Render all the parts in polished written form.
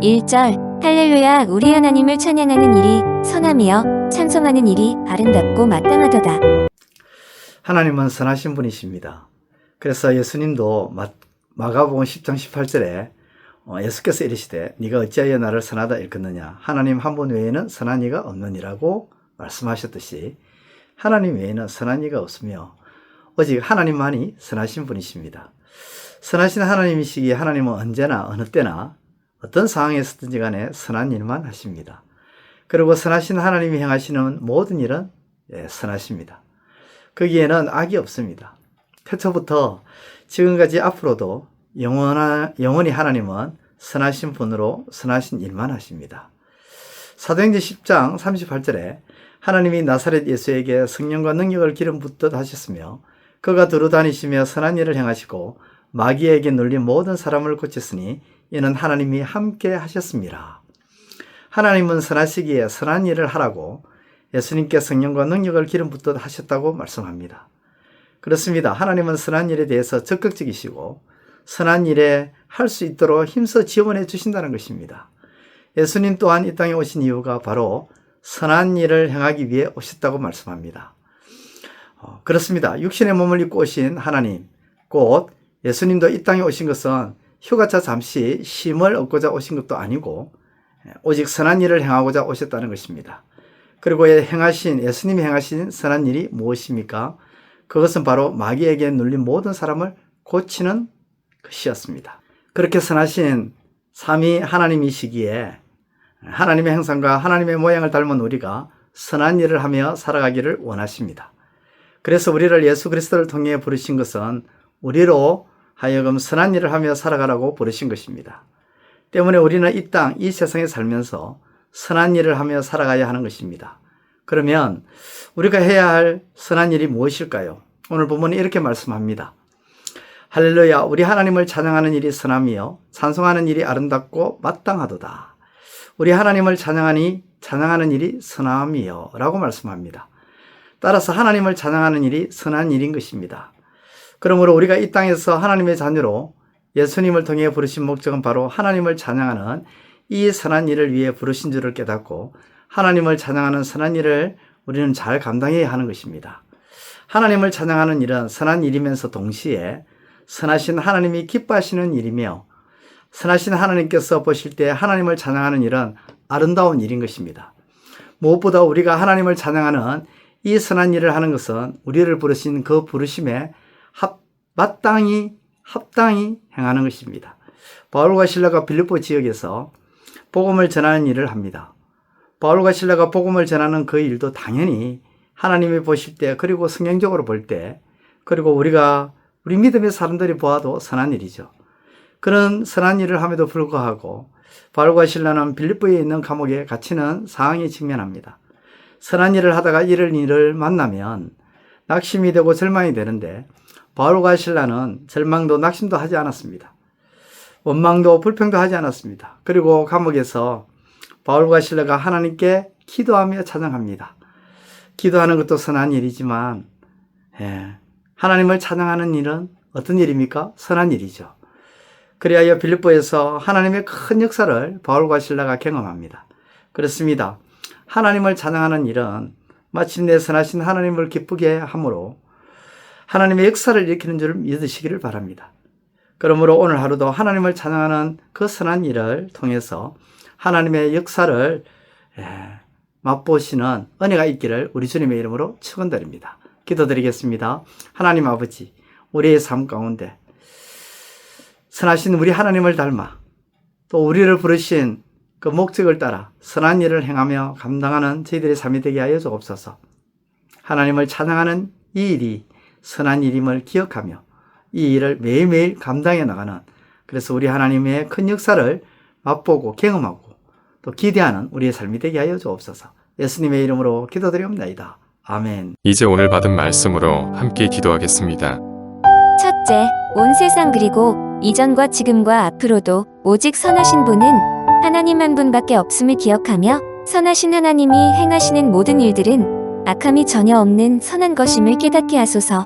1절 할렐루야 우리 하나님을 찬양하는 일이 선하며 찬송하는 일이 아름답고 마땅하도다. 하나님은 선하신 분이십니다. 그래서 예수님도 마가복음 10장 18절에 예수께서 이르시되 네가 어찌하여 나를 선하다 일컫느냐 하나님 한 분 외에는 선한 이가 없느니라고 말씀하셨듯이 하나님 외에는 선한 이가 없으며 오직 하나님만이 선하신 분이십니다. 선하신 하나님이시기에 하나님은 언제나 어느 때나 어떤 상황에서든지 간에 선한 일만 하십니다. 그리고 선하신 하나님이 행하시는 모든 일은 선하십니다. 거기에는 악이 없습니다. 태초부터 지금까지 앞으로도 영원히 하나님은 선하신 분으로 선하신 일만 하십니다. 사도행전 10장 38절에 하나님이 나사렛 예수에게 성령과 능력을 기름 붓듯 하셨으며 그가 두루 다니시며 선한 일을 행하시고 마귀에게 눌린 모든 사람을 고쳤으니 이는 하나님이 함께 하셨습니다. 하나님은 선하시기에 선한 일을 하라고 예수님께 성령과 능력을 기름 붓듯 하셨다고 말씀합니다. 그렇습니다. 하나님은 선한 일에 대해서 적극적이시고 선한 일에 할 수 있도록 힘써 지원해 주신다는 것입니다. 예수님 또한 이 땅에 오신 이유가 바로 선한 일을 행하기 위해 오셨다고 말씀합니다. 그렇습니다. 육신의 몸을 입고 오신 하나님, 곧 예수님도 이 땅에 오신 것은 휴가차 잠시 쉼을 얻고자 오신 것도 아니고 오직 선한 일을 행하고자 오셨다는 것입니다. 그리고 예수님이 행하신 선한 일이 무엇입니까? 그것은 바로 마귀에게 눌린 모든 사람을 고치는 것이었습니다. 그렇게 선하신 삼위 하나님이시기에 하나님의 형상과 하나님의 모양을 닮은 우리가 선한 일을 하며 살아가기를 원하십니다. 그래서 우리를 예수 그리스도를 통해 부르신 것은 우리로 하여금 선한 일을 하며 살아가라고 부르신 것입니다. 때문에 우리는 이 땅, 이 세상에 살면서 선한 일을 하며 살아가야 하는 것입니다. 그러면 우리가 해야 할 선한 일이 무엇일까요? 오늘 본문이 이렇게 말씀합니다. 할렐루야 우리 하나님을 찬양하는 일이 선함이요 찬송하는 일이 아름답고 마땅하도다. 우리 하나님을 찬양하는 일이 선함이요 라고 말씀합니다. 따라서 하나님을 찬양하는 일이 선한 일인 것입니다. 그러므로 우리가 이 땅에서 하나님의 자녀로 예수님을 통해 부르신 목적은 바로 하나님을 찬양하는 이 선한 일을 위해 부르신 줄을 깨닫고 하나님을 찬양하는 선한 일을 우리는 잘 감당해야 하는 것입니다. 하나님을 찬양하는 일은 선한 일이면서 동시에 선하신 하나님이 기뻐하시는 일이며 선하신 하나님께서 보실 때 하나님을 찬양하는 일은 아름다운 일인 것입니다. 무엇보다 우리가 하나님을 찬양하는 이 선한 일을 하는 것은 우리를 부르신 그 부르심에 합당히 행하는 것입니다. 바울과 실라가 빌립보 지역에서 복음을 전하는 일을 합니다. 바울과 실라가 복음을 전하는 그 일도 당연히 하나님이 보실 때 그리고 성경적으로 볼 때 그리고 우리 믿음의 사람들이 보아도 선한 일이죠. 그런 선한 일을 함에도 불구하고 바울과 실라는 빌립보에 있는 감옥에 갇히는 상황에 직면합니다. 선한 일을 하다가 이런 일을 만나면 낙심이 되고 절망이 되는데 바울과 실라는 절망도 낙심도 하지 않았습니다. 원망도 불평도 하지 않았습니다. 그리고 감옥에서 바울과 실라가 하나님께 기도하며 찬양합니다. 기도하는 것도 선한 일이지만 하나님을 찬양하는 일은 어떤 일입니까? 선한 일이죠. 그리하여 빌립보에서 하나님의 큰 역사를 바울과 실라가 경험합니다. 그렇습니다. 하나님을 찬양하는 일은 마침내 선하신 하나님을 기쁘게 함으로 하나님의 역사를 일으키는 줄 믿으시기를 바랍니다. 그러므로 오늘 하루도 하나님을 찬양하는 그 선한 일을 통해서 하나님의 역사를 맛보시는 은혜가 있기를 우리 주님의 이름으로 축원드립니다. 기도드리겠습니다. 하나님 아버지, 우리의 삶 가운데 선하신 우리 하나님을 닮아 또 우리를 부르신 그 목적을 따라 선한 일을 행하며 감당하는 저희들의 삶이 되게 하여 주옵소서. 하나님을 찬양하는 이 일이 선한 일임을 기억하며 이 일을 매일매일 감당해 나가는 그래서 우리 하나님의 큰 역사를 맛보고 경험하고 또 기대하는 우리의 삶이 되게 하여 주옵소서. 예수님의 이름으로 기도드리옵나이다. 아멘. 이제 오늘 받은 말씀으로 함께 기도하겠습니다. 첫째, 온 세상 그리고 이전과 지금과 앞으로도 오직 선하신 분은 하나님 한 분밖에 없음을 기억하며 선하신 하나님이 행하시는 모든 일들은 악함이 전혀 없는 선한 것임을 깨닫게 하소서.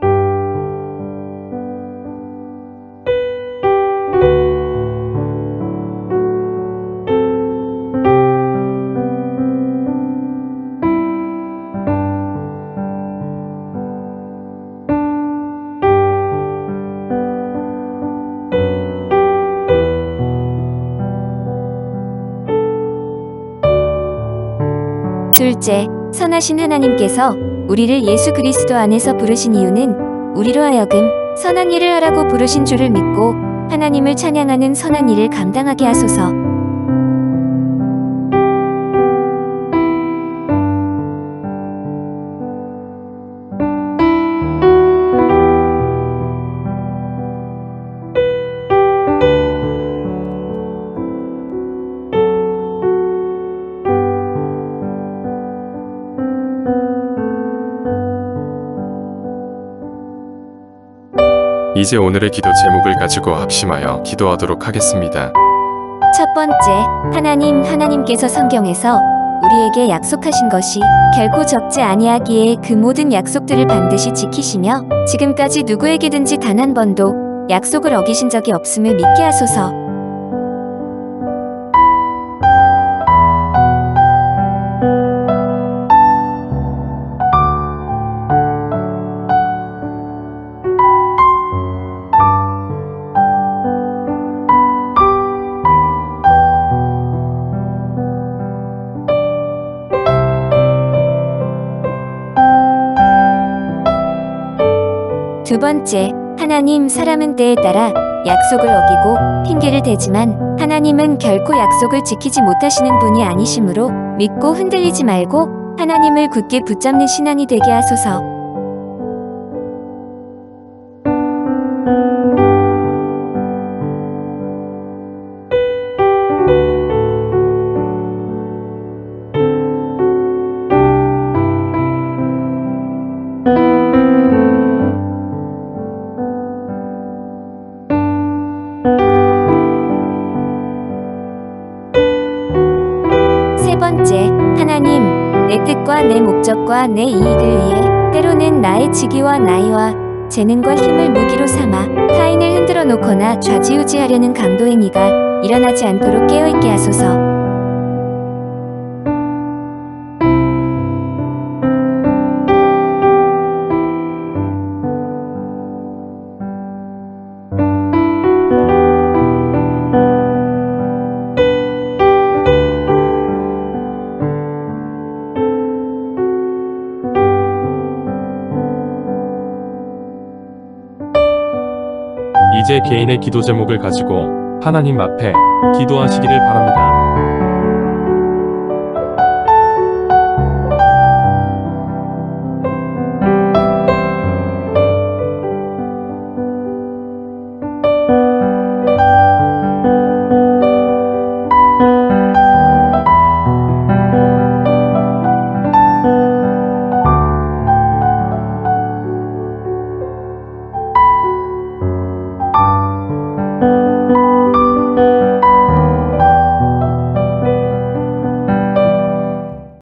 둘째, 선하신 하나님께서 우리를 예수 그리스도 안에서 부르신 이유는 우리로 하여금 선한 일을 하라고 부르신 줄을 믿고 하나님을 찬양하는 선한 일을 감당하게 하소서. 이제 오늘의 기도 제목을 가지고 합심하여 기도하도록 하겠습니다. 첫 번째, 하나님께서 성경에서 우리에게 약속하신 것이 결코 적지 아니하기에 그 모든 약속들을 반드시 지키시며 지금까지 누구에게든지 단 한 번도 약속을 어기신 적이 없음을 믿게 하소서. 두 번째, 하나님 사람은 때에 따라 약속을 어기고 핑계를 대지만 하나님은 결코 약속을 지키지 못하시는 분이 아니시므로 믿고 흔들리지 말고 하나님을 굳게 붙잡는 신앙이 되게 하소서. 세 번째, 하나님, 내 뜻과 내 목적과 내 이익을 위해 때로는 나의 직위와 나이와 재능과 힘을 무기로 삼아 타인을 흔들어 놓거나 좌지우지하려는 강도 행위가 일어나지 않도록 깨어있게 하소서. 이제 개인의 기도 제목을 가지고 하나님 앞에 기도하시기를 바랍니다.